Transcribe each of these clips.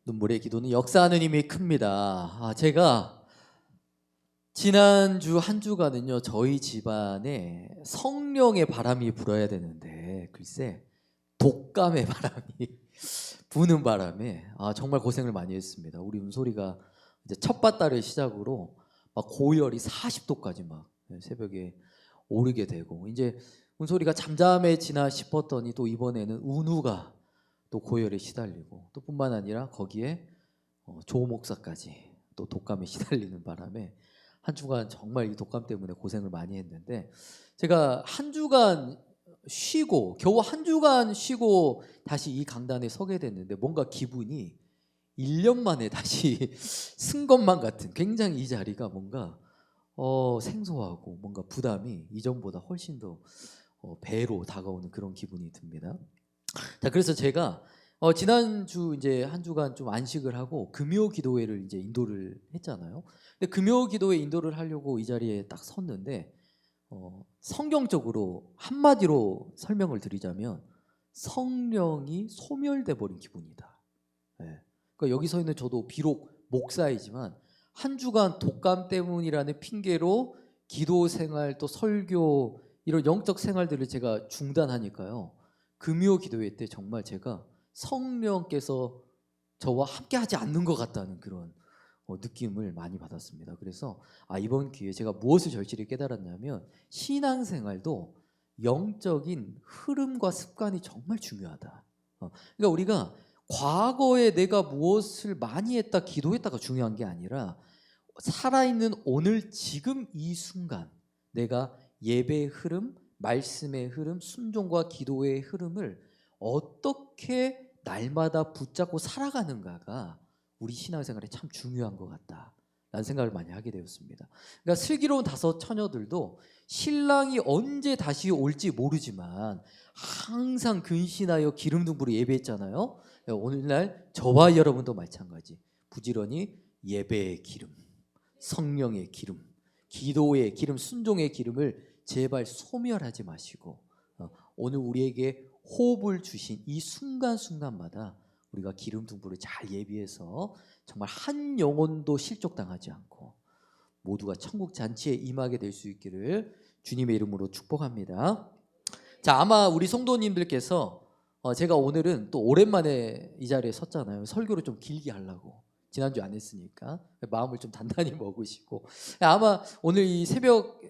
눈물의 기도는 역사하는 힘이 큽니다. 제가 지난주 한 주간은요, 저희 집안에 성령의 바람이 불어야 되는데, 글쎄, 독감의 바람이 부는 바람에 정말 고생을 많이 했습니다. 우리 은솔이가 이제 첫밭달을 시작으로 막 고열이 40도까지 막 새벽에 오르게 되고, 이제 은솔이가 잠잠해지나 싶었더니 또 이번에는 은우가 또 고열에 시달리고, 또 뿐만 아니라 거기에 조 목사까지 또 독감에 시달리는 바람에 한 주간 정말 이 독감 때문에 고생을 많이 했는데, 제가 한 주간 쉬고 겨우 한 주간 쉬고 다시 이 강단에 서게 됐는데, 뭔가 기분이 1년 만에 다시 쓴 것만 같은, 굉장히 이 자리가 뭔가 생소하고 뭔가 부담이 이전보다 훨씬 더 배로 다가오는 그런 기분이 듭니다. 자, 그래서 제가 지난주 이제 한 주간 좀 안식을 하고 금요 기도회를 이제 인도를 했잖아요. 근데 금요 기도회 인도를 하려고 이 자리에 딱 섰는데, 성경적으로 한마디로 설명을 드리자면 성령이 소멸돼 버린 기분이다. 네. 그러니까 여기 서 있는 저도 비록 목사이지만 한 주간 독감 때문이라는 핑계로 기도 생활 또 설교 이런 영적 생활들을 제가 중단하니까요, 금요 기도회 때 정말 제가 성령께서 저와 함께 하지 않는 것 같다는 그런 느낌을 많이 받았습니다. 그래서 이번 기회에 제가 무엇을 절실히 깨달았냐면, 신앙생활도 영적인 흐름과 습관이 정말 중요하다. 그러니까 우리가 과거에 내가 무엇을 많이 했다, 기도했다가 중요한 게 아니라 살아있는 오늘 지금 이 순간 내가 예배의 흐름, 말씀의 흐름, 순종과 기도의 흐름을 어떻게 날마다 붙잡고 살아가는가가 우리 신앙생활에 참 중요한 것 같다라는 생각을 많이 하게 되었습니다. 그러니까 슬기로운 다섯 처녀들도 신랑이 언제 다시 올지 모르지만 항상 근신하여 기름 등불을 예배했잖아요. 오늘날 저와 여러분도 마찬가지, 부지런히 예배의 기름, 성령의 기름, 기도의 기름, 순종의 기름을 제발 소멸하지 마시고, 오늘 우리에게 호흡을 주신 이 순간순간마다 우리가 기름 등불을 잘 예비해서 정말 한 영혼도 실족당하지 않고 모두가 천국 잔치에 임하게 될 수 있기를 주님의 이름으로 축복합니다. 자, 아마 우리 성도님들께서 제가 오늘은 또 오랜만에 이 자리에 섰잖아요. 설교를 좀 길게 하려고, 지난주 안 했으니까 마음을 좀 단단히 먹으시고, 아마 오늘 이 새벽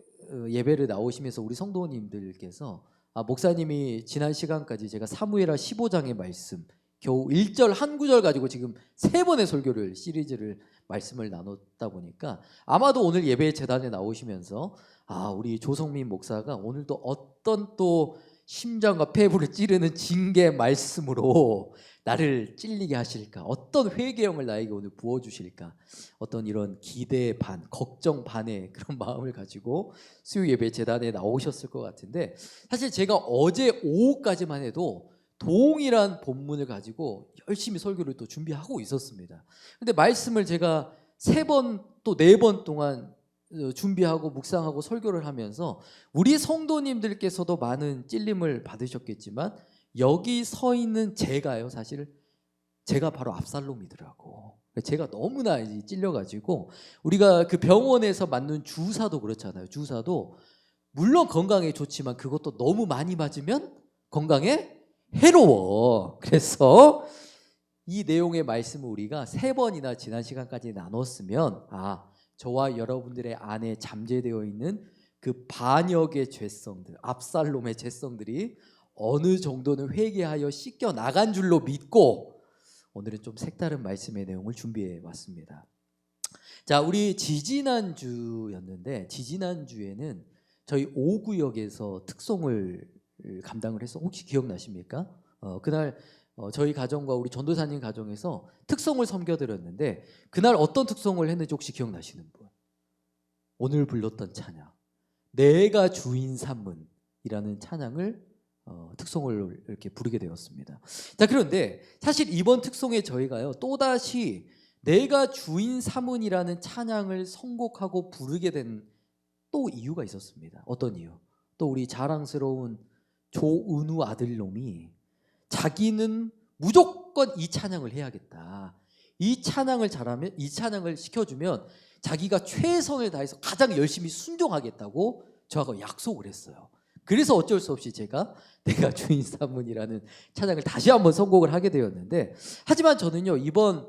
예배를 나오시면서 우리 성도님들께서 목사님이 지난 시간까지 제가 사무엘하 15장의 말씀 겨우 1절 한 구절 가지고 지금 3번의 설교를 시리즈를 말씀을 나눴다 보니까, 아마도 오늘 예배 재단에 나오시면서 우리 조성민 목사가 오늘도 어떤 또 심장과 폐부를 찌르는 징계 말씀으로 나를 찔리게 하실까, 어떤 회개형을 나에게 오늘 부어주실까, 어떤 이런 기대 반 걱정 반의 그런 마음을 가지고 수요 예배 재단에 나오셨을 것 같은데, 사실 제가 어제 오후까지만 해도 동일한 본문을 가지고 열심히 설교를 또 준비하고 있었습니다. 근데 말씀을 제가 3번 또 4번 동안 준비하고 묵상하고 설교를 하면서 우리 성도님들께서도 많은 찔림을 받으셨겠지만, 여기 서 있는 제가요, 사실 제가 바로 압살롬이더라고. 제가 너무나 찔려가지고, 우리가 그 병원에서 맞는 주사도 그렇잖아요. 주사도 물론 건강에 좋지만 그것도 너무 많이 맞으면 건강에 해로워. 그래서 이 내용의 말씀을 우리가 3번이나 지난 시간까지 나눴으면 저와 여러분들의 안에 잠재되어 있는 그 반역의 죄성들, 압살롬의 죄성들이 어느 정도는 회개하여 씻겨 나간 줄로 믿고, 오늘은 좀 색다른 말씀의 내용을 준비해 왔습니다. 자, 우리 지지난주였는데, 지지난주에는 저희 5구역에서 특송을 감당을 해서, 혹시 기억나십니까? 그날 저희 가정과 우리 전도사님 가정에서 특송을 섬겨드렸는데, 그날 어떤 특송을 했는지 혹시 기억나시는 분? 오늘 불렀던 찬양, 내가 주인 삼은이라는 찬양을 특송을 이렇게 부르게 되었습니다. 자, 그런데 사실 이번 특송에 저희가요, 또다시 내가 주인 삼은이라는 찬양을 선곡하고 부르게 된 또 이유가 있었습니다. 어떤 이유? 또 우리 자랑스러운 조은우 아들놈이 자기는 무조건 이 찬양을 해야겠다, 이 찬양을 잘하면, 이 찬양을 시켜주면 자기가 최선을 다해서 가장 열심히 순종하겠다고 저하고 약속을 했어요. 그래서 어쩔 수 없이 제가 내가 주인 삼은이라는 찬양을 다시 한번 선곡을 하게 되었는데, 하지만 저는요 이번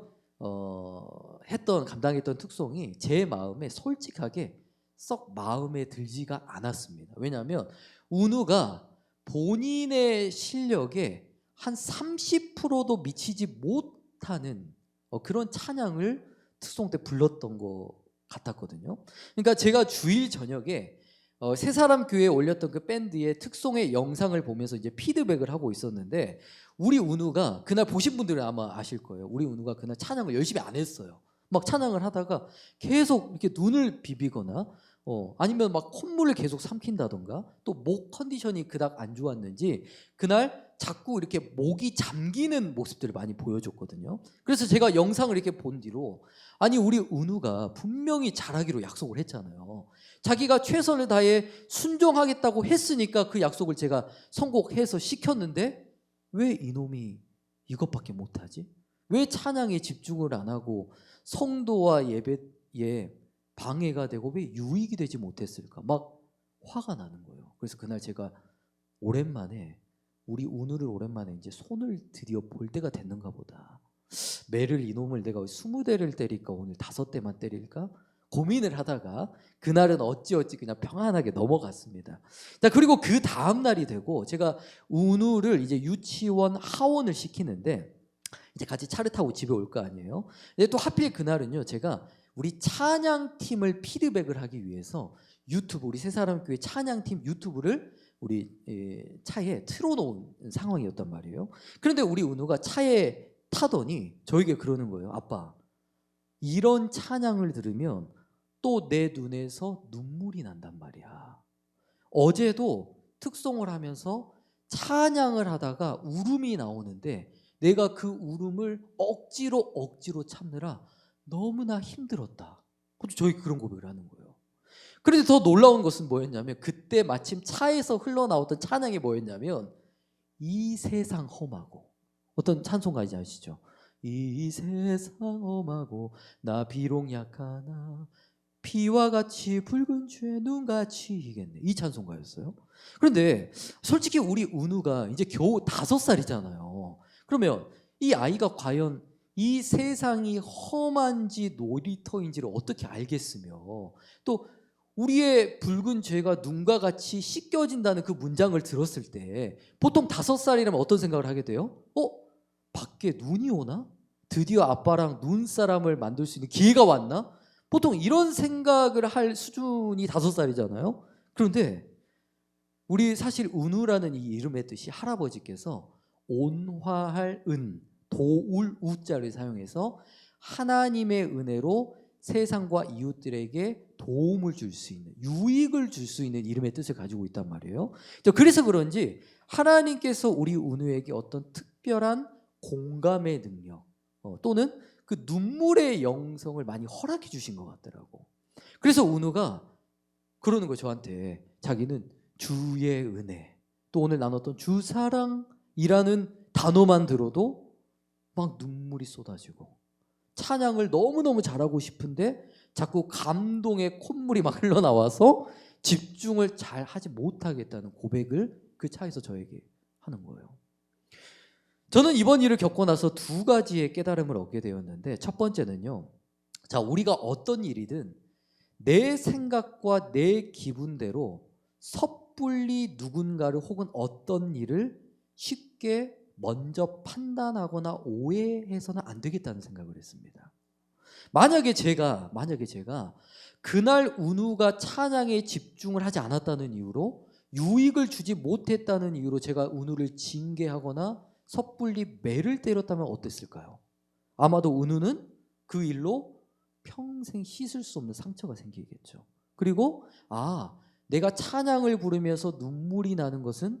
감당했던 특송이 제 마음에 솔직하게 썩 마음에 들지가 않았습니다. 왜냐하면 운우가 본인의 실력에 한 30%도 미치지 못하는 그런 찬양을 특송 때 불렀던 것 같았거든요. 그러니까 제가 주일 저녁에 새사람 교회에 올렸던 그 밴드의 특송의 영상을 보면서 이제 피드백을 하고 있었는데, 우리 운우가 그날 보신 분들은 아마 아실 거예요. 우리 운우가 그날 찬양을 열심히 안 했어요. 막 찬양을 하다가 계속 이렇게 눈을 비비거나 아니면 막 콧물을 계속 삼킨다던가, 또 목 컨디션이 그닥 안 좋았는지 그날 자꾸 이렇게 목이 잠기는 모습들을 많이 보여줬거든요. 그래서 제가 영상을 이렇게 본 뒤로, 아니 우리 은우가 분명히 잘하기로 약속을 했잖아요. 자기가 최선을 다해 순종하겠다고 했으니까 그 약속을 제가 선곡해서 시켰는데 왜 이놈이 이것밖에 못하지? 왜 찬양에 집중을 안 하고 성도와 예배에 방해가 되고 왜 유익이 되지 못했을까? 막 화가 나는 거예요. 그래서 그날 제가 오랜만에 우리 운우를 오랜만에 이제 손을 드디어 볼 때가 됐는가 보다. 매를 이놈을 내가 20대를 때릴까 오늘 5대만 때릴까 고민을 하다가 그날은 어찌어찌 그냥 평안하게 넘어갔습니다. 자, 그리고 그 다음 날이 되고 제가 운우를 이제 유치원 하원을 시키는데 이제 같이 차를 타고 집에 올 거 아니에요. 근데 또 하필 그날은요 제가 우리 찬양팀을 피드백을 하기 위해서 유튜브, 우리 새사람교회 찬양팀 유튜브를 우리 차에 틀어놓은 상황이었단 말이에요. 그런데 우리 은우가 차에 타더니 저에게 그러는 거예요. 아빠, 이런 찬양을 들으면 또 내 눈에서 눈물이 난단 말이야. 어제도 특송을 하면서 찬양을 하다가 울음이 나오는데 내가 그 울음을 억지로 참느라 너무나 힘들었다. 저희 그런 고백을 하는 거예요. 그런데 더 놀라운 것은 뭐였냐면 그때 마침 차에서 흘러나왔던 찬양이 뭐였냐면 이 세상 험하고, 어떤 찬송가인지 아시죠? 이 세상 험하고 나 비록 약하나 피와 같이 붉은 죄 눈같이 이겠네, 이 찬송가였어요. 그런데 솔직히 우리 은우가 이제 겨우 5살이잖아요. 그러면 이 아이가 과연 이 세상이 험한지 놀이터인지를 어떻게 알겠으며, 또 우리의 붉은 죄가 눈과 같이 씻겨진다는 그 문장을 들었을 때 보통 5살이라면 어떤 생각을 하게 돼요? 밖에 눈이 오나? 드디어 아빠랑 눈사람을 만들 수 있는 기회가 왔나? 보통 이런 생각을 할 수준이 5살이잖아요. 그런데 우리 사실 은우라는 이 이름의 뜻이 할아버지께서 온화할 은, 도울 우자를 사용해서 하나님의 은혜로 세상과 이웃들에게 도움을 줄 수 있는, 유익을 줄 수 있는 이름의 뜻을 가지고 있단 말이에요. 그래서 그런지 하나님께서 우리 은우에게 어떤 특별한 공감의 능력 또는 그 눈물의 영성을 많이 허락해 주신 것 같더라고. 그래서 은우가 그러는 거예요, 저한테. 자기는 주의 은혜, 또 오늘 나눴던 주사랑이라는 단어만 들어도 막 눈물이 쏟아지고 찬양을 너무너무 잘하고 싶은데 자꾸 감동의 콧물이 막 흘러나와서 집중을 잘 하지 못하겠다는 고백을 그 차에서 저에게 하는 거예요. 저는 이번 일을 겪고 나서 2가지의 깨달음을 얻게 되었는데, 첫 번째는요, 자, 우리가 어떤 일이든 내 생각과 내 기분대로 섣불리 누군가를 혹은 어떤 일을 쉽게 먼저 판단하거나 오해해서는 안 되겠다는 생각을 했습니다. 만약에 제가 그날 은우가 찬양에 집중을 하지 않았다는 이유로, 유익을 주지 못했다는 이유로 제가 은우를 징계하거나 섣불리 매를 때렸다면 어땠을까요? 아마도 은우는 그 일로 평생 씻을 수 없는 상처가 생기겠죠. 그리고 내가 찬양을 부르면서 눈물이 나는 것은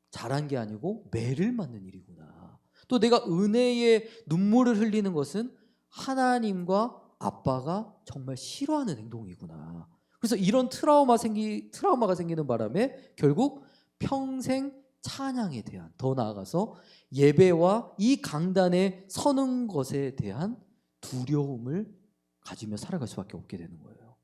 잘한 게 아니고 매를 맞는 일이구나. 또 내가 은혜의 눈물을 흘리는 것은 하나님과 아빠가 정말 싫어하는 행동이구나. 그래서 이런 트라우마가 생기는 바람에 결국 평생 찬양에 대한, 더 나아가서 예배와 이 강단에 서는 것에 대한 두려움을 가지며 살아갈 수밖에 없게 되는 거예요.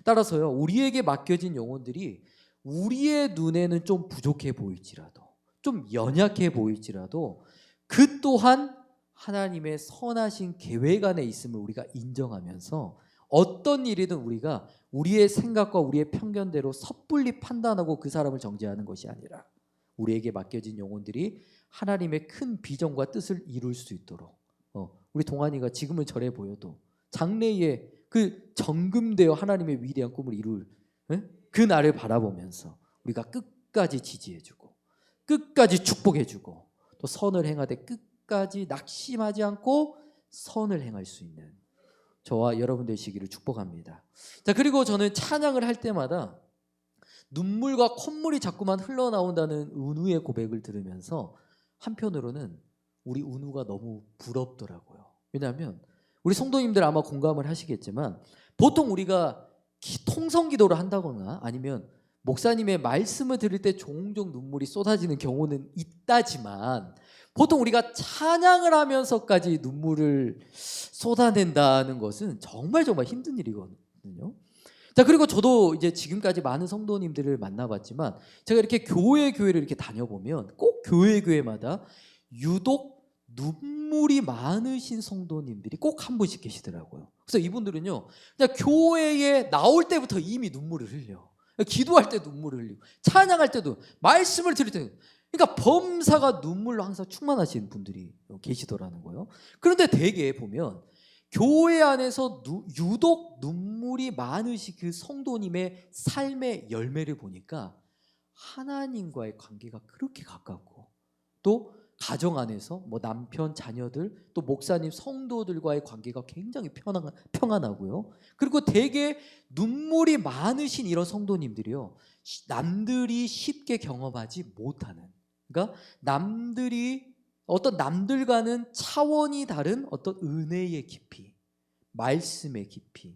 따라서요, 우리에게 맡겨진 영혼들이 우리의 눈에는 좀 부족해 보일지라도, 좀 연약해 보일지라도 그 또한 하나님의 선하신 계획 안에 있음을 우리가 인정하면서 어떤 일이든 우리가 우리의 생각과 우리의 편견대로 섣불리 판단하고 그 사람을 정죄하는 것이 아니라 우리에게 맡겨진 영혼들이 하나님의 큰 비전과 뜻을 이룰 수 있도록 우리 동환이가 지금은 저래 보여도 장래에 그 정금되어 하나님의 위대한 꿈을 이룰 그 날을 바라보면서 우리가 끝까지 지지해주고 끝까지 축복해주고 또 선을 행하되 끝까지 낙심하지 않고 선을 행할 수 있는 저와 여러분 되시기를 축복합니다. 자, 그리고 저는 찬양을 할 때마다 눈물과 콧물이 자꾸만 흘러나온다는 은우의 고백을 들으면서 한편으로는 우리 은우가 너무 부럽더라고요. 왜냐하면 우리 성도님들 아마 공감을 하시겠지만 보통 우리가 통성기도를 한다거나 아니면 목사님의 말씀을 들을 때 종종 눈물이 쏟아지는 경우는 있다지만 보통 우리가 찬양을 하면서까지 눈물을 쏟아낸다는 것은 정말 힘든 일이거든요. 자, 그리고 저도 이제 지금까지 많은 성도님들을 만나봤지만 제가 이렇게 교회를 이렇게 다녀보면 꼭 교회마다 유독 눈물이 많으신 성도님들이 꼭 한 분씩 계시더라고요. 그래서 이분들은요, 그냥 교회에 나올 때부터 이미 눈물을 흘려. 기도할 때 눈물을 흘리고 찬양할 때도 말씀을 들을 때도 그러니까 범사가 눈물로 항상 충만하신 분들이 계시더라는 거예요. 그런데 대개 보면 교회 안에서 유독 눈물이 많으신 그 성도님의 삶의 열매를 보니까 하나님과의 관계가 그렇게 가깝고 또 가정 안에서 뭐 남편, 자녀들, 또 목사님, 성도들과의 관계가 굉장히 평안하고요. 그리고 되게 눈물이 많으신 이런 성도님들이요, 남들이 쉽게 경험하지 못하는, 그러니까 남들과는 차원이 다른 어떤 은혜의 깊이, 말씀의 깊이,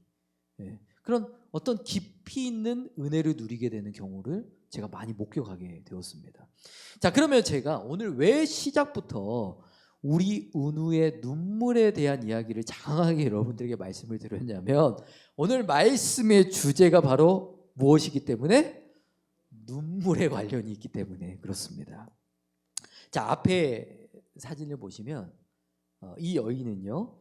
그런 어떤 깊이 있는 은혜를 누리게 되는 경우를 제가 많이 목격하게 되었습니다. 자, 그러면 제가 오늘 왜 시작부터 우리 은우의 눈물에 대한 이야기를 장황하게 여러분들에게 말씀을 드렸냐면 오늘 말씀의 주제가 바로 무엇이기 때문에? 눈물에 관련이 있기 때문에 그렇습니다. 자, 앞에 사진을 보시면 이 여인은요,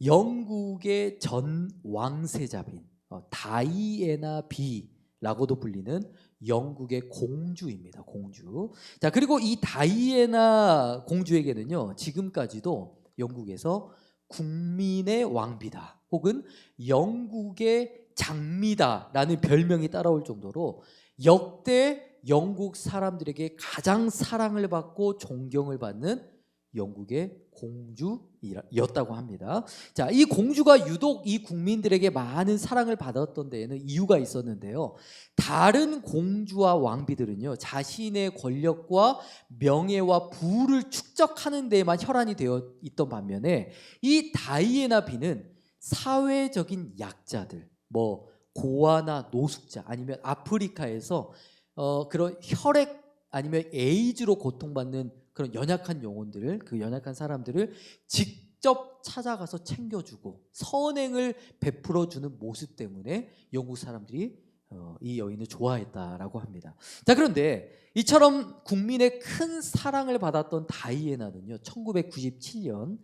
영국의 전 왕세자빈 다이애나 비라고도 불리는 영국의 공주입니다. 공주. 자, 그리고 이 다이애나 공주에게는요, 지금까지도 영국에서 국민의 왕비다 혹은 영국의 장미다라는 별명이 따라올 정도로 역대 영국 사람들에게 가장 사랑을 받고 존경을 받는 영국의 공주였다고 합니다. 자, 이 공주가 유독 이 국민들에게 많은 사랑을 받았던 데에는 이유가 있었는데요. 다른 공주와 왕비들은요, 자신의 권력과 명예와 부를 축적하는 데에만 혈안이 되어 있던 반면에 이 다이애나 비는 사회적인 약자들, 뭐 고아나 노숙자 아니면 아프리카에서 그런 혈액 아니면 에이즈로 고통받는 그런 연약한 영혼들을, 그 연약한 사람들을 직접 찾아가서 챙겨주고 선행을 베풀어주는 모습 때문에 영국 사람들이 이 여인을 좋아했다라고 합니다. 자, 그런데 이처럼 국민의 큰 사랑을 받았던 다이애나는요, 1997년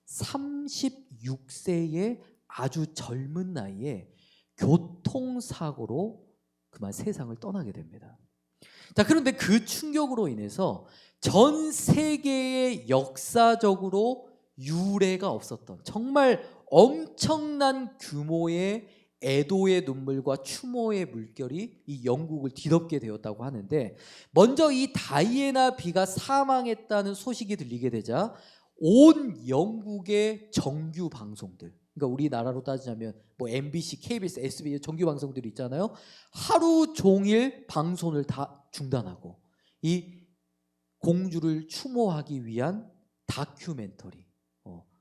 36세의 아주 젊은 나이에 교통사고로 그만 세상을 떠나게 됩니다. 자, 그런데 그 충격으로 인해서 전 세계에 역사적으로 유례가 없었던 정말 엄청난 규모의 애도의 눈물과 추모의 물결이 이 영국을 뒤덮게 되었다고 하는데, 먼저 이 다이애나 비가 사망했다는 소식이 들리게 되자 온 영국의 정규 방송들, 그러니까 우리나라로 따지자면 뭐 MBC, KBS, SBS 정규 방송들이 있잖아요. 하루 종일 방송을 다 중단하고 이 공주를 추모하기 위한 다큐멘터리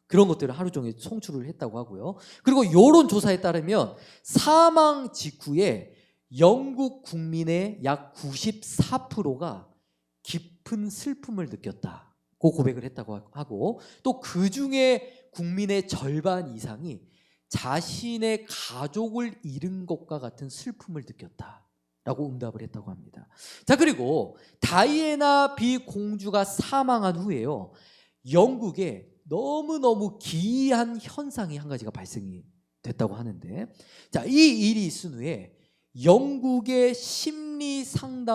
그런 것들을 하루 종일 송출을 했다고 하고요. 그리고 여론조사에 따르면 사망 직후에 영국 국민의 약 94%가 깊은 슬픔을 느꼈다고 고백을 했다고 하고, 또 그 중에 국민의 절반 이상이 자신의 가족을 잃은 것과 같은 슬픔을 느꼈다라고 응답을 했다고 합니다. 자, 그리고 다이애나 비공주가 사망한 후에요, 영국에 너무너무 기이한 현상이 한 가지가 발생이 됐다고 하는데, 자, 이 일이 있은 후에 영국의 심리상담소와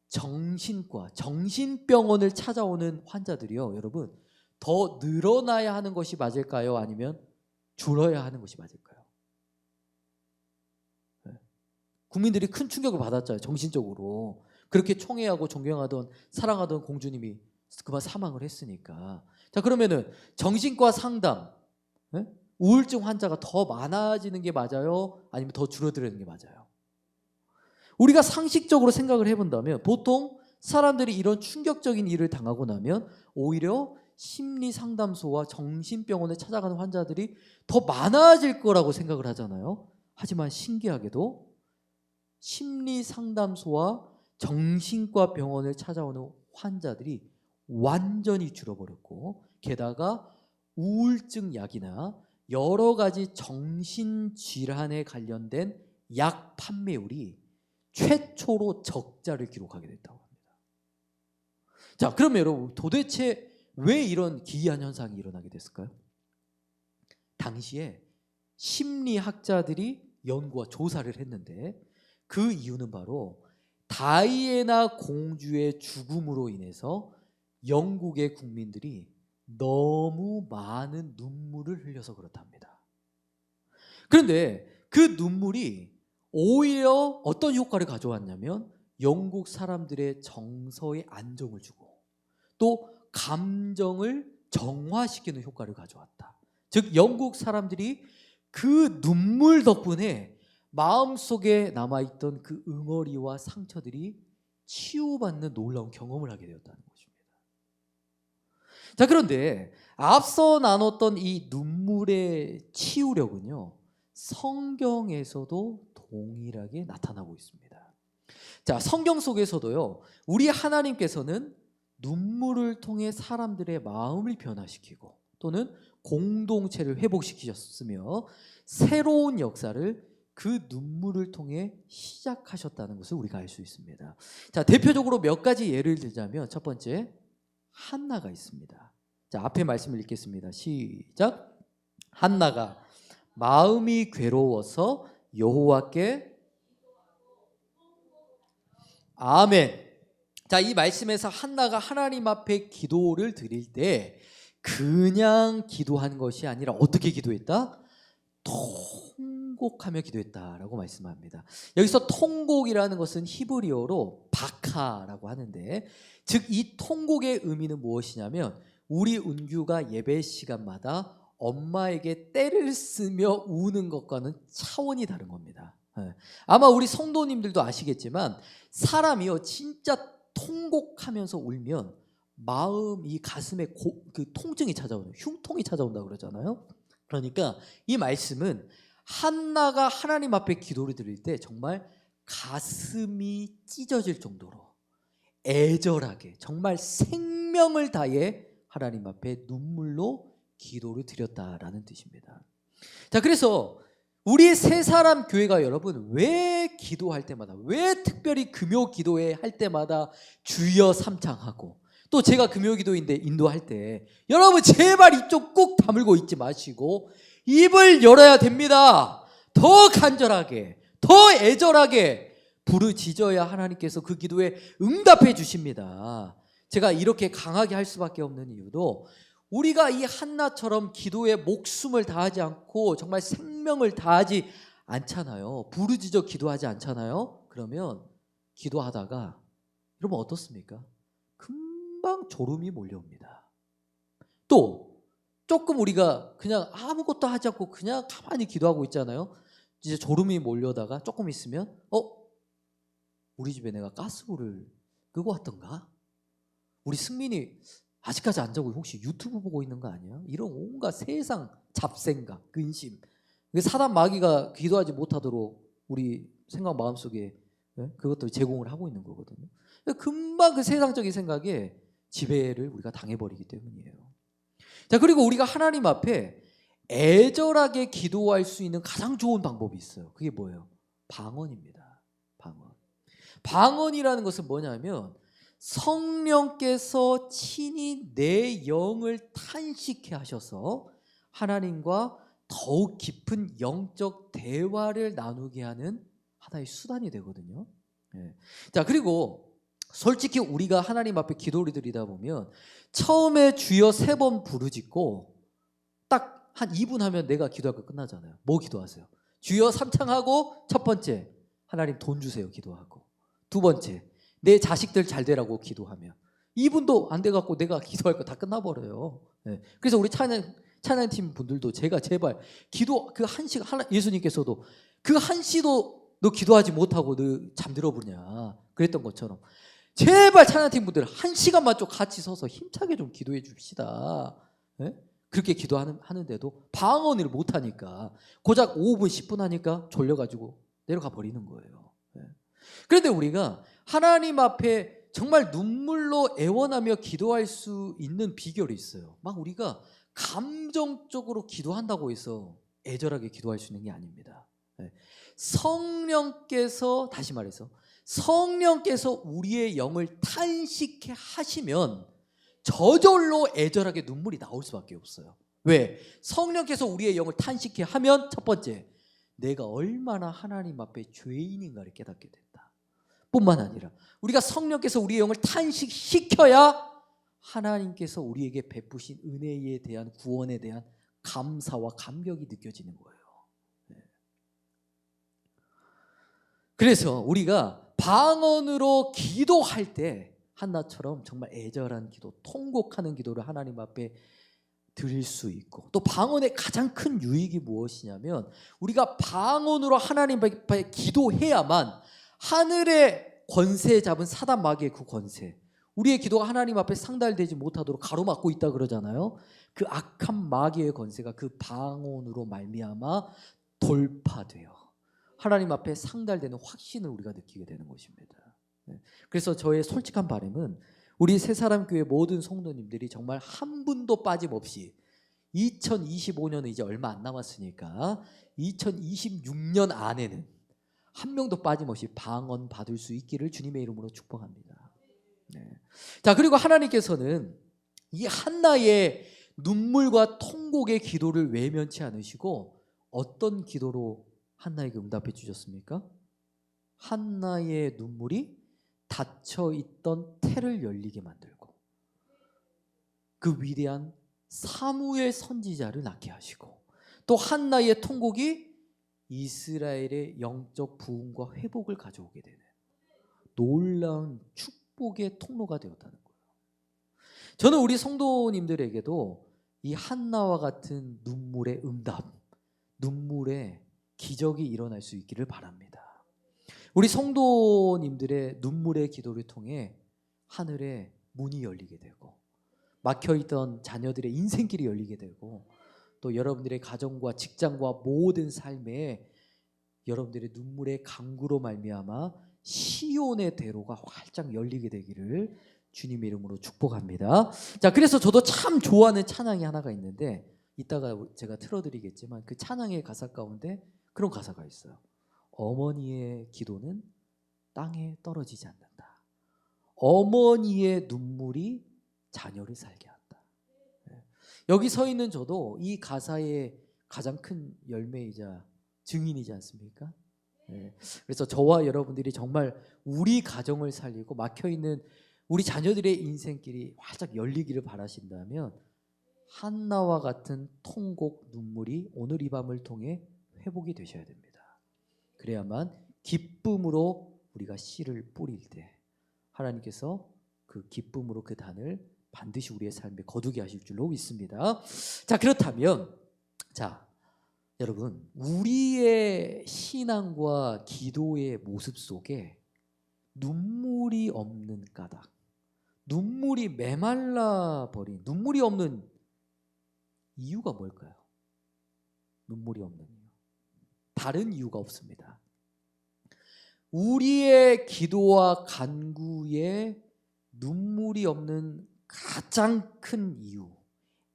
정신과, 정신병원을 찾아오는 환자들이요, 여러분, 더 늘어나야 하는 것이 맞을까요? 아니면 줄어야 하는 것이 맞을까요? 국민들이 큰 충격을 받았잖아요, 정신적으로. 그렇게 총애하고 존경하던, 사랑하던 공주님이 그만 사망을 했으니까. 자, 그러면은 정신과 상담, 우울증 환자가 더 많아지는 게 맞아요? 아니면 더 줄어드는 게 맞아요? 우리가 상식적으로 생각을 해본다면 보통 사람들이 이런 충격적인 일을 당하고 나면 오히려 심리상담소와 정신병원에 찾아가는 환자들이 더 많아질 거라고 생각을 하잖아요. 하지만 신기하게도 심리상담소와 정신과 병원을 찾아오는 환자들이 완전히 줄어버렸고, 게다가 우울증 약이나 여러 가지 정신질환에 관련된 약 판매율이 최초로 적자를 기록하게 됐다고 합니다. 자, 그러면 여러분, 도대체 왜 이런 기이한 현상이 일어나게 됐을까요? 당시에 심리학자들이 연구와 조사를 했는데, 그 이유는 바로 다이애나 공주의 죽음으로 인해서 영국의 국민들이 너무 많은 눈물을 흘려서 그렇답니다. 그런데 그 눈물이 오히려 어떤 효과를 가져왔냐면 영국 사람들의 정서에 안정을 주고 또 감정을 정화시키는 효과를 가져왔다. 즉, 영국 사람들이 그 눈물 덕분에 마음속에 남아있던 그 응어리와 상처들이 치유받는 놀라운 경험을 하게 되었다는 것입니다. 자, 그런데 앞서 나눴던 이 눈물의 치유력은요, 성경에서도 동일하게 나타나고 있습니다. 자, 성경 속에서도요, 우리 하나님께서는 눈물을 통해 사람들의 마음을 변화시키고 또는 공동체를 회복시키셨으며 새로운 역사를 그 눈물을 통해 시작하셨다는 것을 우리가 알 수 있습니다. 자, 대표적으로 몇 가지 예를 들자면 첫 번째, 한나가 있습니다. 자, 앞에 말씀을 읽겠습니다. 시작. 한나가 마음이 괴로워서 여호와께, 아멘. 자, 이 말씀에서 한나가 하나님 앞에 기도를 드릴 때 그냥 기도한 것이 아니라 어떻게 기도했다? 통곡하며 기도했다라고 말씀합니다. 여기서 통곡이라는 것은 히브리어로 바카라고 하는데, 즉 이 통곡의 의미는 무엇이냐면 우리 은규가 예배 시간마다 엄마에게 떼를 쓰며 우는 것과는 차원이 다른 겁니다. 아마 우리 성도님들도 아시겠지만 사람이요, 진짜 통곡하면서 울면 마음, 이 가슴에 그 통증이 찾아오는, 흉통이 찾아온다고 그러잖아요. 그러니까 이 말씀은 한나가 하나님 앞에 기도를 드릴 때 정말 가슴이 찢어질 정도로 애절하게 정말 생명을 다해 하나님 앞에 눈물로 기도를 드렸다라는 뜻입니다. 자, 그래서 우리 세 사람 교회가 여러분 왜 기도할 때마다, 왜 특별히 금요 기도회 할 때마다 주여 삼창하고 또 제가 금요 기도인데 인도할 때 여러분 제발 입 좀 꾹 다물고 있지 마시고 입을 열어야 됩니다. 더 간절하게, 더 애절하게 부르짖어야 하나님께서 그 기도에 응답해 주십니다. 제가 이렇게 강하게 할 수밖에 없는 이유도 우리가 이 한나처럼 기도에 목숨을 다하지 않고 정말 생명을 다하지 않잖아요. 부르짖어 기도하지 않잖아요. 그러면 기도하다가 여러분 어떻습니까? 금방 졸음이 몰려옵니다. 또 조금 우리가 그냥 아무것도 하지 않고 그냥 가만히 기도하고 있잖아요. 이제 졸음이 몰려다가 조금 있으면 우리 집에 내가 가스불을 끄고 왔던가? 우리 승민이 아직까지 안 자고 혹시 유튜브 보고 있는 거 아니야? 이런 온갖 세상 잡생각, 근심, 사단 마귀가 기도하지 못하도록 우리 생각 마음속에 그것들 제공을 하고 있는 거거든요. 금방 그 세상적인 생각에 지배를 우리가 당해버리기 때문이에요. 자, 그리고 우리가 하나님 앞에 애절하게 기도할 수 있는 가장 좋은 방법이 있어요. 그게 뭐예요? 방언입니다. 방언. 방언이라는 것은 뭐냐면 성령께서 친히 내 영을 탄식케 하셔서 하나님과 더욱 깊은 영적 대화를 나누게 하는 하나의 수단이 되거든요. 예. 자, 그리고 솔직히 우리가 하나님 앞에 기도를 드리다 보면 처음에 주여 3번 부르짖고 딱 한 2분 하면 내가 기도할 거 끝나잖아요. 뭐 기도하세요? 주여 3창하고 첫 번째 하나님 돈 주세요 기도하고, 두 번째 내 자식들 잘 되라고 기도하면 2분도 안 돼갖고 내가 기도할 거 다 끝나버려요. 네. 그래서 우리 찬양팀 분들도 제가 제발 기도 그 한 시간, 예수님께서도 그 한 시도 너 기도하지 못하고 너 잠들어 보냐 그랬던 것처럼 제발 찬양팀 분들 한 시간만 좀 같이 서서 힘차게 좀 기도해 줍시다. 네? 그렇게 기도하는데도 방언을 못하니까 고작 5분 10분 하니까 졸려가지고 내려가 버리는 거예요. 네. 그런데 우리가 하나님 앞에 정말 눈물로 애원하며 기도할 수 있는 비결이 있어요. 막 우리가 감정적으로 기도한다고 해서 애절하게 기도할 수 있는 게 아닙니다. 네. 성령께서, 다시 말해서 성령께서 우리의 영을 탄식케 하시면 저절로 애절하게 눈물이 나올 수밖에 없어요. 왜? 성령께서 우리의 영을 탄식케 하면 첫 번째, 내가 얼마나 하나님 앞에 죄인인가를 깨닫게 된다. 뿐만 아니라 우리가 성령께서 우리의 영을 탄식시켜야 하나님께서 우리에게 베푸신 은혜에 대한, 구원에 대한 감사와 감격이 느껴지는 거예요. 네. 그래서 우리가 방언으로 기도할 때 한나처럼 정말 애절한 기도, 통곡하는 기도를 하나님 앞에 드릴 수 있고, 또 방언의 가장 큰 유익이 무엇이냐면 우리가 방언으로 하나님 앞에 기도해야만 하늘의 권세 잡은 사단 마귀의 그 권세, 우리의 기도가 하나님 앞에 상달되지 못하도록 가로막고 있다 그러잖아요. 그 악한 마귀의 권세가 그 방언으로 말미암아 돌파되어 하나님 앞에 상달되는 확신을 우리가 느끼게 되는 것입니다. 그래서 저의 솔직한 바람은 우리 새사람교회 모든 성도님들이 정말 한 분도 빠짐없이 2025년은 이제 얼마 안 남았으니까 2026년 안에는 한 명도 빠짐없이 방언 받을 수 있기를 주님의 이름으로 축복합니다. 네. 자, 그리고 하나님께서는 이 한나의 눈물과 통곡의 기도를 외면치 않으시고 어떤 기도로 한나에게 응답해 주셨습니까? 한나의 눈물이 닫혀있던 태를 열리게 만들고 그 위대한 사무엘 선지자를 낳게 하시고, 또 한나의 통곡이 이스라엘의 영적 부흥과 회복을 가져오게 되는 놀라운 축복의 통로가 되었다는 거예요. 저는 우리 성도님들에게도 이 한나와 같은 눈물의 응답, 눈물의 기적이 일어날 수 있기를 바랍니다. 우리 성도님들의 눈물의 기도를 통해 하늘의 문이 열리게 되고 막혀있던 자녀들의 인생길이 열리게 되고, 또 여러분들의 가정과 직장과 모든 삶에 여러분들의 눈물의 강구로 말미암아 시온의 대로가 활짝 열리게 되기를 주님의 이름으로 축복합니다. 자, 그래서 저도 참 좋아하는 찬양이 하나가 있는데 이따가 제가 틀어드리겠지만 그 찬양의 가사 가운데 그런 가사가 있어요. 어머니의 기도는 땅에 떨어지지 않는다. 어머니의 눈물이 자녀를 살게 한다. 여기 서 있는 저도 이 가사의 가장 큰 열매이자 증인이지 않습니까? 그래서 저와 여러분들이 정말 우리 가정을 살리고 막혀있는 우리 자녀들의 인생길이 활짝 열리기를 바라신다면 한나와 같은 통곡 눈물이 오늘 이 밤을 통해 회복이 되셔야 됩니다. 그래야만 기쁨으로 우리가 씨를 뿌릴 때 하나님께서 그 기쁨으로 그 단을 반드시 우리의 삶에 거두게 하실 줄로 믿습니다. 자, 그렇다면 자, 여러분, 우리의 신앙과 기도의 모습 속에 눈물이 없는 까닭, 눈물이 메말라 버린, 눈물이 없는 이유가 뭘까요? 눈물이 없는 이유, 다른 이유가 없습니다. 우리의 기도와 간구에 눈물이 없는 가장 큰 이유,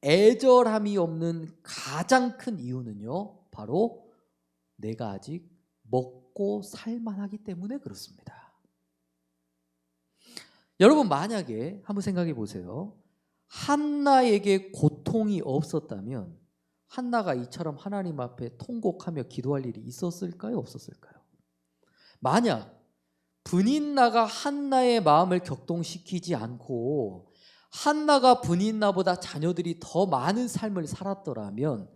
애절함이 없는 가장 큰 이유는요, 바로 내가 아직 먹고 살만하기 때문에 그렇습니다. 여러분, 만약에 한번 생각해 보세요. 한나에게 고통이 없었다면 한나가 이처럼 하나님 앞에 통곡하며 기도할 일이 있었을까요? 없었을까요? 만약 브닛나가 한나의 마음을 격동시키지 않고 한나가 브닛나보다 자녀들이 더 많은 삶을 살았더라면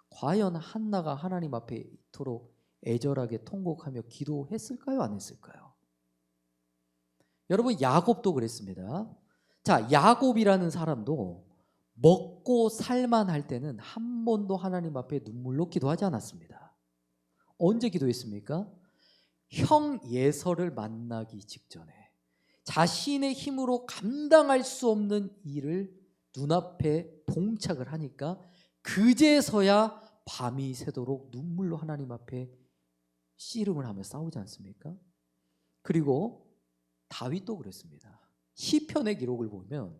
과연 한나가 하나님 앞에 이토록 애절하게 통곡하며 기도했을까요? 안 했을까요? 여러분, 야곱도 그랬습니다. 자, 야곱이라는 사람도 먹고 살만할 때는 한 번도 하나님 앞에 눈물로 기도하지 않았습니다. 언제 기도했습니까? 형 예서를 만나기 직전에 자신의 힘으로 감당할 수 없는 일을 눈앞에 봉착을 하니까 그제서야 밤이 새도록 눈물로 하나님 앞에 씨름을 하며 싸우지 않습니까? 그리고 다윗도 그랬습니다. 시편의 기록을 보면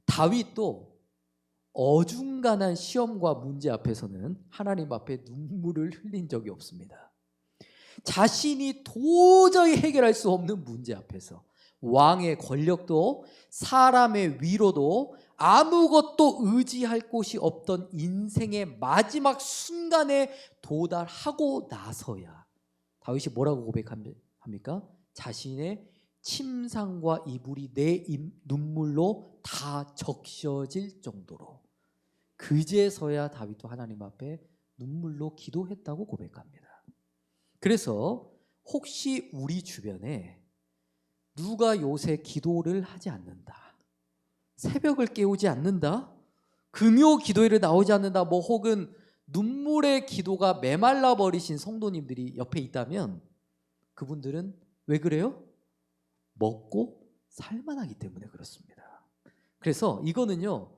다윗도 어중간한 시험과 문제 앞에서는 하나님 앞에 눈물을 흘린 적이 없습니다. 자신이 도저히 해결할 수 없는 문제 앞에서 왕의 권력도 사람의 위로도 아무것도 의지할 곳이 없던 인생의 마지막 순간에 도달하고 나서야 다윗이 뭐라고 고백합니까? 자신의 침상과 이불이 내 눈물로 다 적셔질 정도로 그제서야 다윗도 하나님 앞에 눈물로 기도했다고 고백합니다. 그래서 혹시 우리 주변에 누가 요새 기도를 하지 않는다, 새벽을 깨우지 않는다, 금요 기도회를 나오지 않는다, 뭐 혹은 눈물의 기도가 메말라 버리신 성도님들이 옆에 있다면 그분들은 왜 그래요? 먹고 살만하기 때문에 그렇습니다. 그래서 이거는요,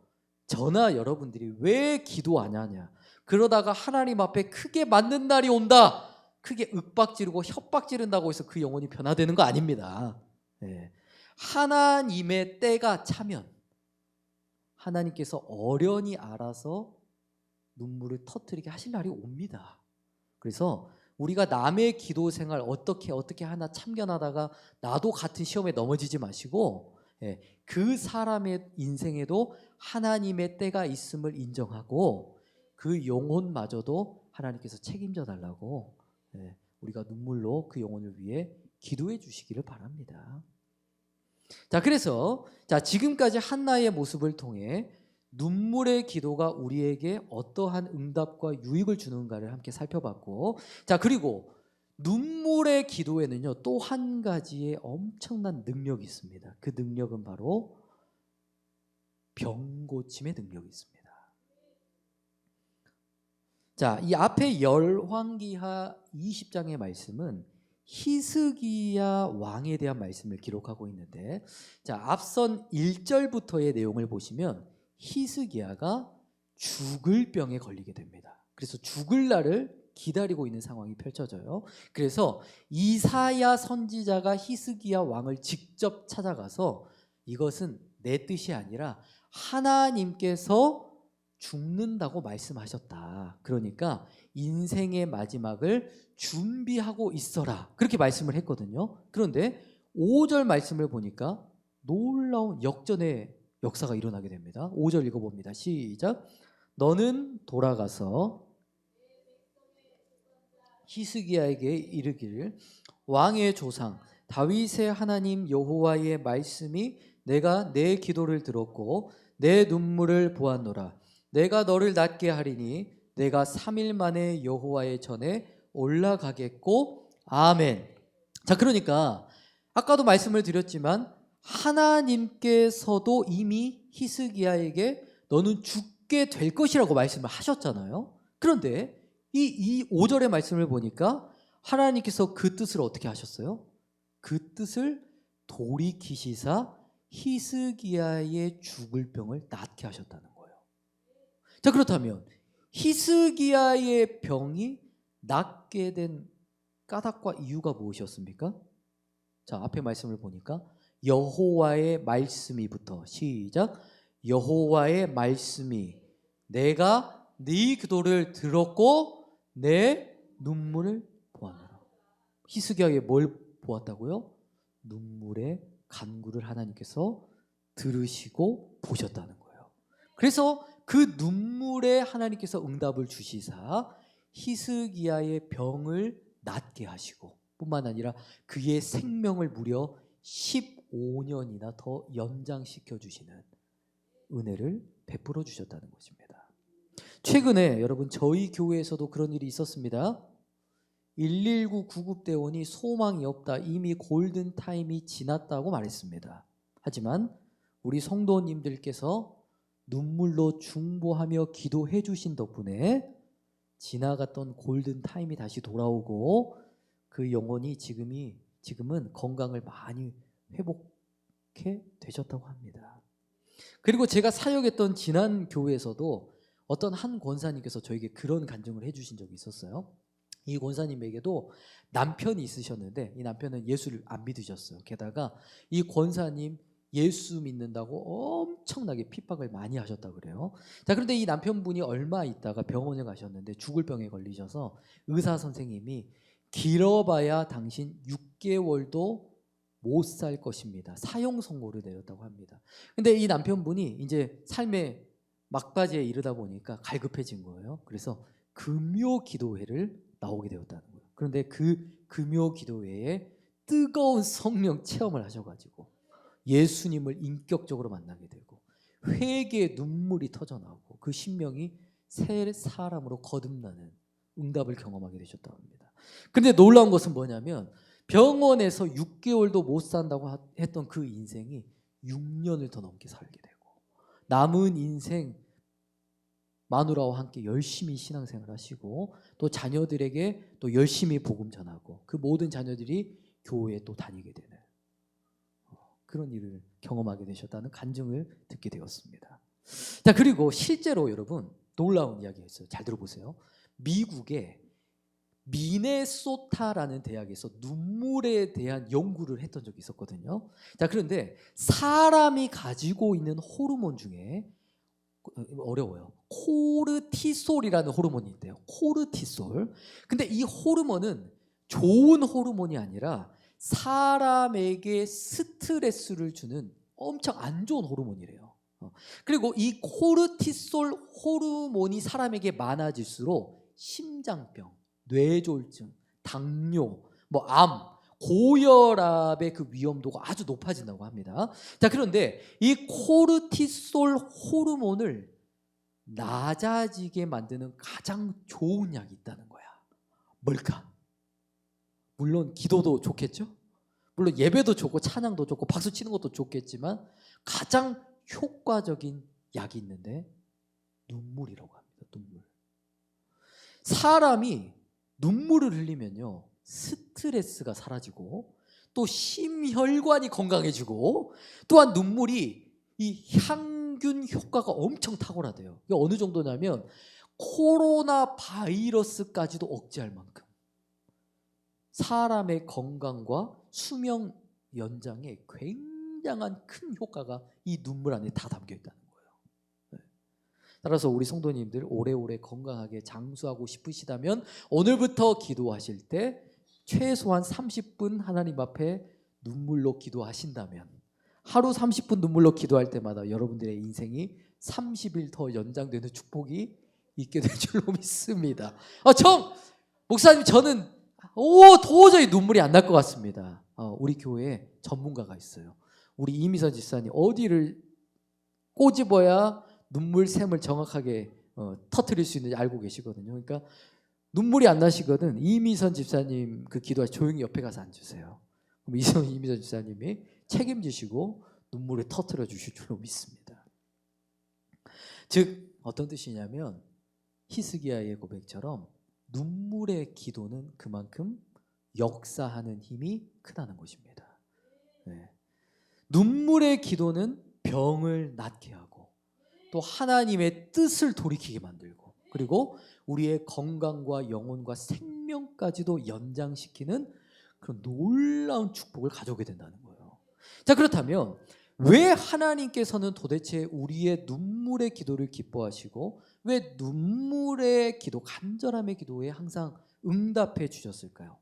저나 여러분들이 왜 기도 안 하냐, 그러다가 하나님 앞에 크게 맞는 날이 온다, 크게 윽박지르고 협박지른다고 해서 그 영혼이 변화되는 거 아닙니다. 네. 하나님의 때가 차면 하나님께서 어련히 알아서 눈물을 터뜨리게 하실 날이 옵니다. 그래서 우리가 남의 기도 생활 어떻게 하나 참견하다가 나도 같은 시험에 넘어지지 마시고, 그 사람의 인생에도 하나님의 때가 있음을 인정하고 그 영혼마저도 하나님께서 책임져 달라고 우리가 눈물로 그 영혼을 위해 기도해 주시기를 바랍니다. 자, 그래서 지금까지 한나의 모습을 통해 눈물의 기도가 우리에게 어떠한 응답과 유익을 주는가를 함께 살펴봤고, 자, 그리고 눈물의 기도에는요 또 한 가지의 엄청난 능력이 있습니다. 그 능력은 바로 병 고침의 능력이 있습니다. 자, 이 앞에 열왕기하 20장의 말씀은 히스기야 왕에 대한 말씀을 기록하고 있는데, 자, 앞선 1절부터의 내용을 보시면 히스기야가 죽을 병에 걸리게 됩니다. 그래서 죽을 날을 기다리고 있는 상황이 펼쳐져요. 그래서 이사야 선지자가 히스기야 왕을 직접 찾아가서 이것은 내 뜻이 아니라 하나님께서 죽는다고 말씀하셨다. 그러니까 인생의 마지막을 준비하고 있어라. 그렇게 말씀을 했거든요. 그런데 5절 말씀을 보니까 놀라운 역전의 역사가 일어나게 됩니다. 5절 읽어봅니다. 시작. 너는 돌아가서 히스기야에게 이르기를 왕의 조상 다윗의 하나님 여호와의 말씀이 내가 내 기도를 들었고 내 눈물을 보았노라. 내가 너를 낫게 하리니 내가 3일 만에 여호와의 전에 올라가겠고 아멘. 자, 그러니까 아까도 말씀을 드렸지만 하나님께서도 이미 히스기야에게 너는 죽게 될 것이라고 말씀을 하셨잖아요. 그런데 이 5절의 말씀을 보니까 하나님께서 그 뜻을 어떻게 하셨어요? 그 뜻을 돌이키시사 히스기야의 죽을 병을 낫게 하셨다는 거예요. 자, 그렇다면 히스기야의 병이 낫게 된 까닭과 이유가 무엇이었습니까? 자, 앞에 말씀을 보니까 여호와의 말씀이부터 시작. 여호와의 말씀이 내가 네 기도를 들었고 내 눈물을 보았노라. 히스기야에 뭘 보았다고요? 눈물의 간구를 하나님께서 들으시고 보셨다는 거예요. 그래서 그 눈물에 하나님께서 응답을 주시사 히스기야의 병을 낫게 하시고 뿐만 아니라 그의 생명을 무려 15년이나 더 연장시켜 주시는 은혜를 베풀어 주셨다는 것입니다. 최근에 여러분 저희 교회에서도 그런 일이 있었습니다. 119 구급대원이 소망이 없다, 이미 골든타임이 지났다고 말했습니다. 하지만 우리 성도님들께서 눈물로 중보하며 기도해 주신 덕분에 지나갔던 골든타임이 다시 돌아오고 그 영혼이 지금은 건강을 많이 회복해 되셨다고 합니다. 그리고 제가 사역했던 지난 교회에서도 어떤 한 권사님께서 저에게 그런 간증을 해주신 적이 있었어요. 이 권사님에게도 남편이 있으셨는데 이 남편은 예수를 안 믿으셨어요. 게다가 이 권사님 예수 믿는다고 엄청나게 핍박을 많이 하셨다고 그래요. 자, 그런데 이 남편분이 얼마 있다가 병원에 가셨는데 죽을 병에 걸리셔서 의사 선생님이 길어봐야 당신 6개월도 못 살 것입니다. 사형 선고를 내렸다고 합니다. 근데 이 남편분이 이제 삶의 막바지에 이르다 보니까 갈급해진 거예요. 그래서 금요 기도회를 나오게 되었다는 거예요. 그런데 그 금요 기도회에 뜨거운 성령 체험을 하셔가지고 예수님을 인격적으로 만나게 되고 회개의 눈물이 터져나오고 그 심령이 새 사람으로 거듭나는 응답을 경험하게 되셨다고 합니다. 그런데 놀라운 것은 뭐냐면 병원에서 6개월도 못 산다고 했던 그 인생이 6년을 더 넘게 살게 되고 남은 인생 마누라와 함께 열심히 신앙생활 하시고 또 자녀들에게 또 열심히 복음 전하고 그 모든 자녀들이 교회에 또 다니게 되는 그런 일을 경험하게 되셨다는 간증을 듣게 되었습니다. 자, 그리고 실제로 여러분 놀라운 이야기였어요. 잘 들어보세요. 미국의 미네소타라는 대학에서 눈물에 대한 연구를 했던 적이 있었거든요. 자, 그런데 사람이 가지고 있는 호르몬 중에 어려워요. 코르티솔이라는 호르몬이 있대요. 코르티솔. 근데 이 호르몬은 좋은 호르몬이 아니라 사람에게 스트레스를 주는 엄청 안 좋은 호르몬이래요. 그리고 이 코르티솔 호르몬이 사람에게 많아질수록 심장병, 뇌졸중, 당뇨, 암, 고혈압의 그 위험도가 아주 높아진다고 합니다. 자, 그런데 이 코르티솔 호르몬을 낮아지게 만드는 가장 좋은 약이 있다는 거야. 뭘까? 물론 기도도 좋겠죠? 물론 예배도 좋고 찬양도 좋고 박수 치는 것도 좋겠지만 가장 효과적인 약이 있는데 눈물이라고 합니다. 눈물. 사람이 눈물을 흘리면요 스트레스가 사라지고 또 심혈관이 건강해지고 또한 눈물이 이 향균 효과가 엄청 탁월하대요. 이게 어느 정도냐면 코로나 바이러스까지도 억제할 만큼 사람의 건강과 수명 연장에 굉장한 큰 효과가 이 눈물 안에 다 담겨 있다는 거예요. 네. 따라서 우리 성도님들 오래오래 건강하게 장수하고 싶으시다면 오늘부터 기도하실 때 최소한 30분 하나님 앞에 눈물로 기도하신다면 하루 30분 눈물로 기도할 때마다 여러분들의 인생이 30일 더 연장되는 축복이 있게 될 줄로 믿습니다. 목사님 저는 도저히 눈물이 안 날 것 같습니다. 우리 교회에 전문가가 있어요. 우리 이미선 집사님 어디를 꼬집어야 눈물샘을 정확하게 터뜨릴 수 있는지 알고 계시거든요. 그러니까 눈물이 안 나시거든 이미선 집사님 그 기도할 조용히 옆에 가서 앉으세요. 그럼 이미선 집사님이 책임지시고 눈물을 터뜨려 주실 줄로 믿습니다. 즉 어떤 뜻이냐면 히스기야의 고백처럼 눈물의 기도는 그만큼 역사하는 힘이 크다는 것입니다. 네. 눈물의 기도는 병을 낫게 하고 또 하나님의 뜻을 돌이키게 만들고 그리고 우리의 건강과 영혼과 생명까지도 연장시키는 그런 놀라운 축복을 가져오게 된다는 거예요. 자, 그렇다면 왜 하나님께서는 도대체 우리의 눈물의 기도를 기뻐하시고 왜 눈물의 기도, 간절함의 기도에 항상 응답해 주셨을까요?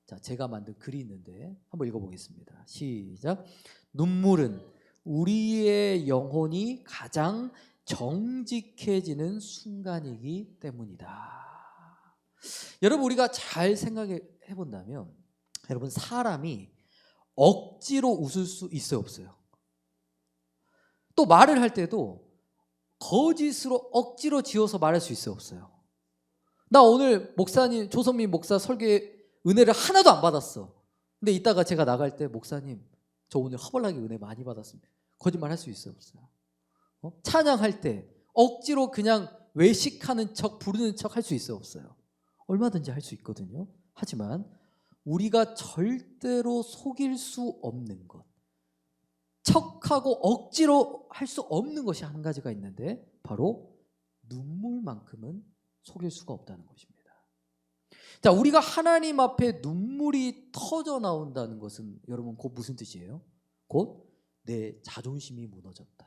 자, 제가 만든 글이 있는데 한번 읽어보겠습니다. 시작. 눈물은 우리의 영혼이 가장 정직해지는 순간이기 때문이다. 여러분, 우리가 잘 생각해 본다면, 여러분, 사람이 억지로 웃을 수 있어요, 없어요? 또 말을 할 때도 거짓으로 억지로 지어서 말할 수 있어요, 없어요? 나 오늘 목사님, 조선민 목사 설교에 은혜를 하나도 안 받았어. 근데 이따가 제가 나갈 때, 목사님, 저 오늘 허벌나게 은혜 많이 받았습니다. 거짓말 할 수 있어요, 없어요? 찬양할 때 억지로 그냥 외식하는 척, 부르는 척 할 수 있어요, 없어요? 얼마든지 할 수 있거든요. 하지만 우리가 절대로 속일 수 없는 것, 척하고 억지로 할 수 없는 것이 한 가지가 있는데, 바로 눈물만큼은 속일 수가 없다는 것입니다. 자, 우리가 하나님 앞에 눈물이 터져 나온다는 것은 여러분 곧 무슨 뜻이에요? 곧 내 자존심이 무너졌다,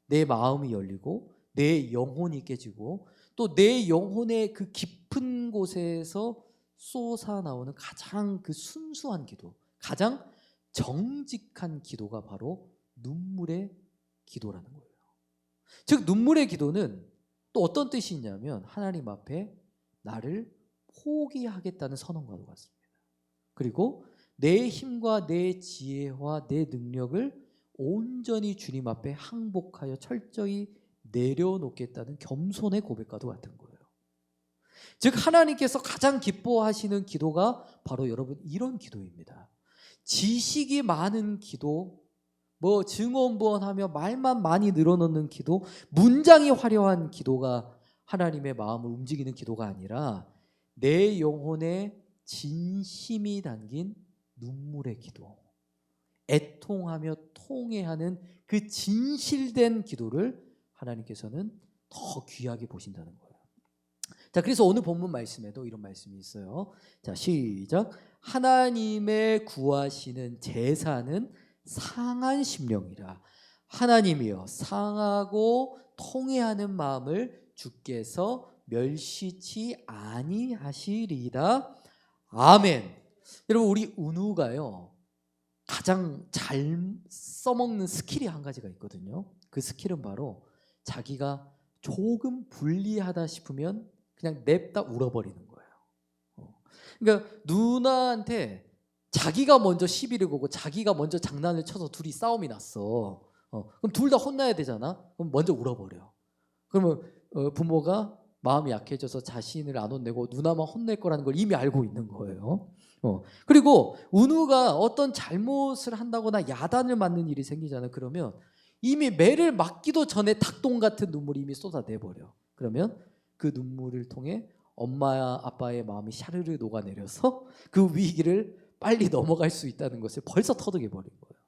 내 마음이 열리고 내 영혼이 깨지고 또 내 영혼의 그 깊은 곳에서 솟아나오는 가장 그 순수한 기도, 가장 정직한 기도가 바로 눈물의 기도라는 거예요. 즉, 눈물의 기도는 또 어떤 뜻이 있냐면, 하나님 앞에 나를 포기하겠다는 선언과도 같습니다. 그리고 내 힘과 내 지혜와 내 능력을 온전히 주님 앞에 항복하여 철저히 내려놓겠다는 겸손의 고백과도 같은 거예요. 즉, 하나님께서 가장 기뻐하시는 기도가 바로 여러분 이런 기도입니다. 지식이 많은 기도, 뭐 증언부언하며 말만 많이 늘어놓는 기도, 문장이 화려한 기도가 하나님의 마음을 움직이는 기도가 아니라 내 영혼에 진심이 담긴 눈물의 기도, 애통하며 통회하는 그 진실된 기도를 하나님께서는 더 귀하게 보신다는 거예요. 자, 그래서 오늘 본문 말씀에도 이런 말씀이 있어요. 자, 시작. 하나님의 구하시는 제사는 상한 심령이라. 하나님이여, 상하고 통회하는 마음을 주께서 멸시치 아니하시리다. 아멘. 여러분, 우리 은우가요, 가장 잘 써먹는 스킬이 한 가지가 있거든요. 그 스킬은 바로 자기가 조금 불리하다 싶으면 그냥 냅다 울어버리는 거예요. 그러니까 누나한테 자기가 먼저 시비를 거고 자기가 먼저 장난을 쳐서 둘이 싸움이 났어. 그럼 둘 다 혼나야 되잖아. 그럼 먼저 울어버려. 그러면 부모가 마음이 약해져서 자신을 안 혼내고 누나만 혼낼 거라는 걸 이미 알고 있는 거예요. 그리고 은우가 어떤 잘못을 한다거나 야단을 맞는 일이 생기잖아요. 그러면 이미 매를 맞기도 전에 닭똥 같은 눈물이 이미 쏟아내버려. 그러면 그 눈물을 통해 엄마 아빠의 마음이 샤르르 녹아내려서 그 위기를 빨리 넘어갈 수 있다는 것을 벌써 터득해 버린 거예요.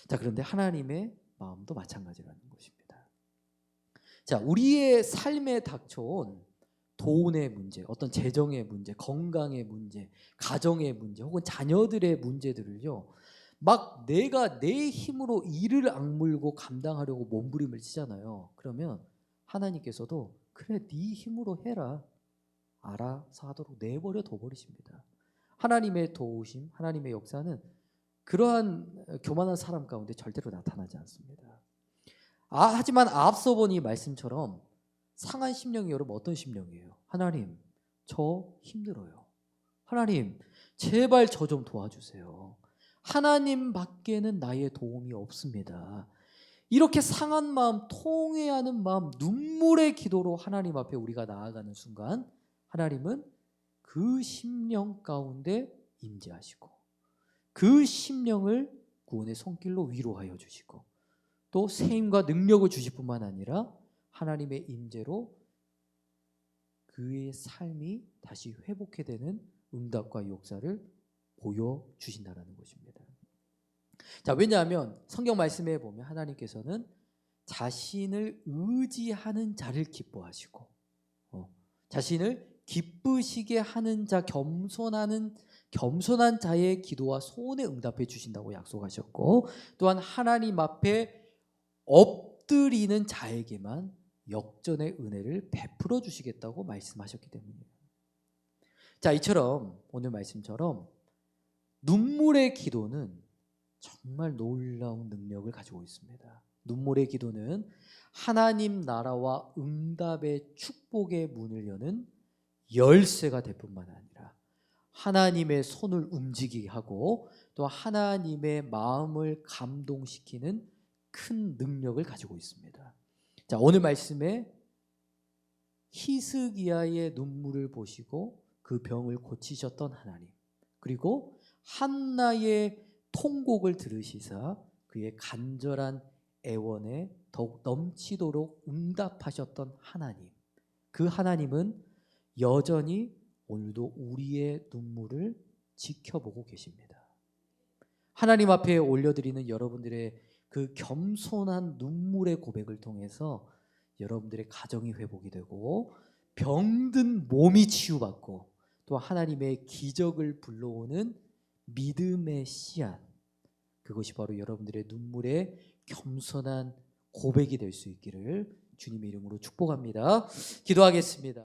자, 그런데 하나님의 마음도 마찬가지라는 것입니다. 자, 우리의 삶에 닥쳐온 돈의 문제, 어떤 재정의 문제, 건강의 문제, 가정의 문제, 혹은 자녀들의 문제들을요, 막 내가 내 힘으로 이를 악물고 감당하려고 몸부림을 치잖아요. 그러면 하나님께서도 그래, 네 힘으로 해라, 알아서 하도록 내버려 둬버리십니다. 하나님의 도우심, 하나님의 역사는 그러한 교만한 사람 가운데 절대로 나타나지 않습니다. 하지만 앞서 본 이 말씀처럼 상한 심령이 여러분 어떤 심령이에요? 하나님, 저 힘들어요. 하나님, 제발 저 좀 도와주세요. 하나님 밖에는 나의 도움이 없습니다. 이렇게 상한 마음, 통회하는 마음, 눈물의 기도로 하나님 앞에 우리가 나아가는 순간, 하나님은 그 심령 가운데 임재하시고 그 심령을 구원의 손길로 위로하여 주시고 또 세임과 능력을 주실 뿐만 아니라 하나님의 임재로 그의 삶이 다시 회복해 되는 응답과 역사를 보여주신다는 것입니다. 자, 왜냐하면 성경 말씀에 보면 하나님께서는 자신을 의지하는 자를 기뻐하시고 자신을 기쁘시게 하는 자, 겸손한 자의 기도와 소원에 응답해 주신다고 약속하셨고, 또한 하나님 앞에 엎드리는 자에게만 역전의 은혜를 베풀어 주시겠다고 말씀하셨기 때문이에요. 자, 이처럼 오늘 말씀처럼 눈물의 기도는 정말 놀라운 능력을 가지고 있습니다. 눈물의 기도는 하나님 나라와 응답의 축복의 문을 여는 열쇠가 될 뿐만 아니라 하나님의 손을 움직이게 하고 또 하나님의 마음을 감동시키는 큰 능력을 가지고 있습니다. 자, 오늘 말씀에 히스기야의 눈물을 보시고 그 병을 고치셨던 하나님, 그리고 한나의 통곡을 들으시사 그의 간절한 애원에 더욱 넘치도록 응답하셨던 하나님, 그 하나님은 여전히 오늘도 우리의 눈물을 지켜보고 계십니다. 하나님 앞에 올려드리는 여러분들의 그 겸손한 눈물의 고백을 통해서 여러분들의 가정이 회복이 되고 병든 몸이 치유받고 또 하나님의 기적을 불러오는 믿음의 씨앗, 그것이 바로 여러분들의 눈물의 겸손한 고백이 될 수 있기를 주님의 이름으로 축복합니다. 기도하겠습니다.